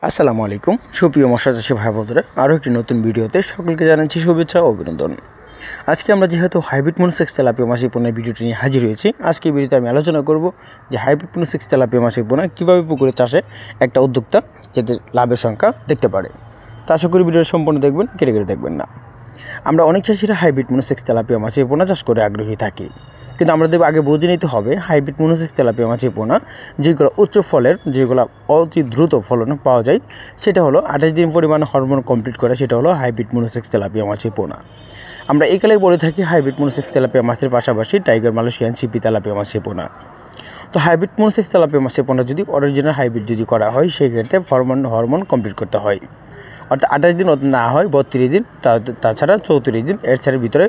আসসালামু আলাইকুম সুপ্রিয় মৎস্য চাষী ভাই বোনেরা আরও একটি নতুন ভিডিওতে সকলকে জানাচ্ছি শুভেচ্ছা ও অভিনন্দন। আজকে আমরা যেহেতু হাইব্রিড মনোসেক্স তেলাপিয়া মাছের পোনার ভিডিওটি নিয়ে হাজির হয়েছি, আজকে ভিডিওতে আমি আলোচনা করব যে হাইব্রিড মনোসেক্স তেলাপিয়া মাছের পোনা কীভাবে পুকুরে চাষে একটা উদ্যোক্তা যাতে লাভের সংখ্যা দেখতে পারে। তা আশা করি ভিডিওটি সম্পূর্ণ দেখবেন, কেটে দেখবেন না। আমরা অনেক চাষিরা হাইব্রিড মনোসেক্স তেলাপিয়া মাছের পোনা চাষ করে আগ্রহী থাকি, কিন্তু আমাদের আগে বুঝে নিতে হবে হাইব্রিড মনোসেক্স তেলাপিয়া মাছের পোনা যেগুলো উচ্চ ফলের, যেগুলো অতি দ্রুত ফলন পাওয়া যায়, সেটা হলো 28 দিন পরিমাণে হরমোন কমপ্লিট করে, সেটা হলো হাইব্রিড মনোসেক্স তেলাপিয়া মাছের পোনা। আমরা এই কালে বলে থাকি হাইব্রিড মনোসেক্স তেলাপিয়া মাছের পাশাপাশি টাইগার মালয়েশিয়ান সিপি তেলাপিয়া মাছের পোনা। তো হাইব্রিড মনোসেক্স তেলাপিয়া মাছের পোনা যদি অরিজিনাল হাইব্রিড যদি করা হয়, সেই ক্ষেত্রে হরমোন কমপ্লিট করতে হয়, অর্থাৎ 28 দিন না হয় 32 দিন, তাছাড়া 34 দিন এর ছাড়ের ভিতরে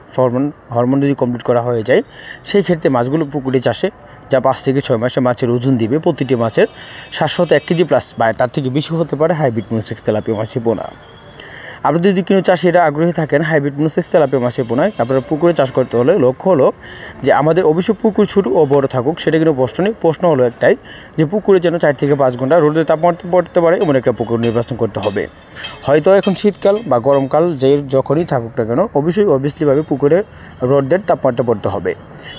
হরমোন যদি কমপ্লিট করা হয়ে যায়, সেই ক্ষেত্রে মাছগুলো পুকুরে চাষে যা 5 থেকে 6 মাসে মাছের ওজন দিবে, প্রতিটি মাছের 701 কেজি প্লাস বা তার থেকে বেশি হতে পারে হাইব্রিড মনোসেক্স তেলাপিয়া মাছের পোনা। আপনি যদি কোনো চাষিরা আগ্রহী থাকেন হাইব্রিড মনোসেক্স তেলাপিয়া মাছের পোনায়, আপনারা পুকুরে চাষ করতে হলে লক্ষ্য হলো যে আমাদের অবশ্যই পুকুর ছোটো ও বড় থাকুক, সেটা কিন্তু প্রশ্ন নেই। প্রশ্ন হলো একটাই যে পুকুরে যেন 4 থেকে 5 ঘন্টা রোদের তাপমাত্রা পড়তে পারে এমন একটা পুকুর নির্বাচন করতে হবে। হয়তো এখন শীতকাল বা গরমকাল যখনই থাকুক না কেন, অবভিয়াসলিভাবে পুকুরে রোদের তাপমাত্রা পড়তে হবে,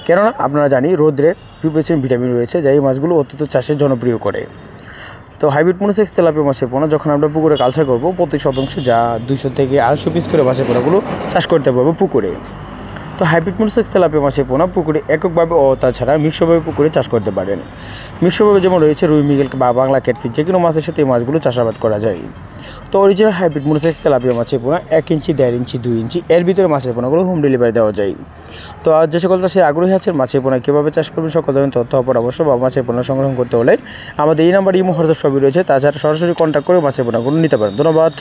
কেননা আপনারা জানি রোদ্রে 2% ভিটামিন রয়েছে, যা এই মাছগুলো অত্যন্ত চাষে জনপ্রিয় করে। তো হাইব্রিড মনোসেক্স তেলাপিয়া মাছের পোনা যখন আমরা পুকুরে কালচার করবো, প্রতি শতাংশে যা 200 থেকে 250 পিস করে মাছের পোনাগুলো চাষ করতে পারবো পুকুরে। তো হাইব্রিড মনোসেক্স তেলাপিয়া মাছের পোনা পুকুরে এককভাবে ও তাছাড়া মিক্সভাবে পুকুরে চাষ করতে পারেন। মিক্সভাবে যেমন রয়েছে রুই মৃগেল বা বাংলা ক্যাটফিশ, যে কোনো মাছের সাথে এই মাছগুলো চাষাবাদ করা যায়। তো অরিজিনাল হাইব্রিড মনোসেক্স তেলাপিয়া মাছের পোনা 1 ইঞ্চি, 1.5 ইঞ্চি, 2 ইঞ্চি এর ভিতরে মাছের পোনাগুলো হোম ডেলিভারি দেওয়া যায়। তো আর যে সকল চাষি আগ্রহী আছেন মাছের পোনা কীভাবে চাষ করবেন, সকল ধরনের তথ্য পরামর্শ বা মাছের পোনা সংগ্রহ করতে হলে আমাদের এই নাম্বার ইমো হোয়াটসঅ্যাপ সবই রয়েছে, তাছাড়া সরাসরি কন্ট্যাক্ট করে মাছের পোনাগুলো নিতে পারেন। ধন্যবাদ।